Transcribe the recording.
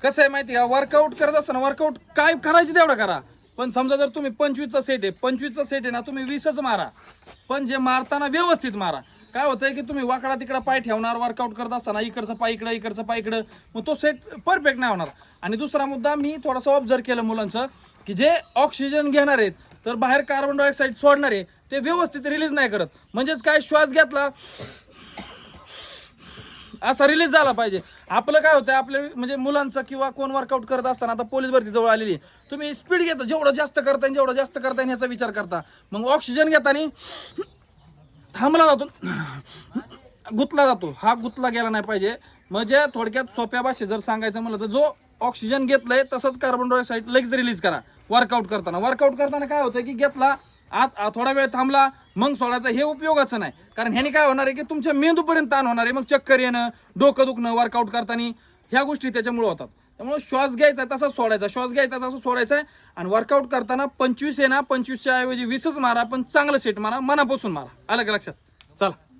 कसं आहे माहिती का, वर्कआउट करत असताना वर्कआउट काय करायचं तेवढं करा. पण समजा जर तुम्ही 25चा सेट आहे, 25चा सेट आहे ना, तुम्ही 20च मारा. पण जे मारताना व्यवस्थित मारा. काय होतंय की तुम्ही वाकडा तिकडा पाय ठेवणार वर्कआउट करत असताना, इकडचं पाय इकडं इकडचं पाय इकडं, मग तो सेट परफेक्ट नाही होणार. आणि दुसरा मुद्दा मी थोडासा ऑब्झर्व केलं मुलांचं, की जे ऑक्सिजन घेणार आहेत तर बाहेर कार्बन डायऑक्साईड सोडणार आहे ते व्यवस्थित रिलीज नाही करत. म्हणजेच काय, श्वास घेतला असा रिलीज झाला पाहिजे. आपलं काय होतं, आपल्या म्हणजे मुलांचं किंवा कोण वर्कआउट करत असताना, आता पोलीस भरती जवळ आलेली, तुम्ही स्पीड घेता, जेवढं जास्त करता येईल जेवढं जास्त करता येईल ह्याचा विचार करता. मग ऑक्सिजन घेताना थांबला जातो, गुतला जातो, हा गुतला गेला नाही पाहिजे. म्हणजे थोडक्यात सोप्या भाषेत जर सांगायचं म्हणलं तर जो ऑक्सिजन घेतलंय तसंच कार्बन डायऑक्साईड लगेच रिलीज करा वर्कआउट करताना. वर्कआउट करताना काय होतं की घेतला आत थोडा वेळ थांबला मग सोडायचा, हे उपयोगाचं नाही. कारण ह्याने काय होणार आहे की तुमच्या मेंदूपर्यंत ताण होणार आहे, मग चक्कर येणं, डोकं दुखणं वर्कआउट करताना, ह्या गोष्टी त्याच्यामुळे होतात. त्यामुळे श्वास घ्यायचा तसाच सोडायचा, श्वास घ्यायचा तसं सोडायचा आहे. आणि वर्कआउट करताना 25 आहे ना, 25च्या ऐवजी 20च मारा, पण चांगलं सेट मारा, मनापासून मारा. आलं का लक्षात? चला.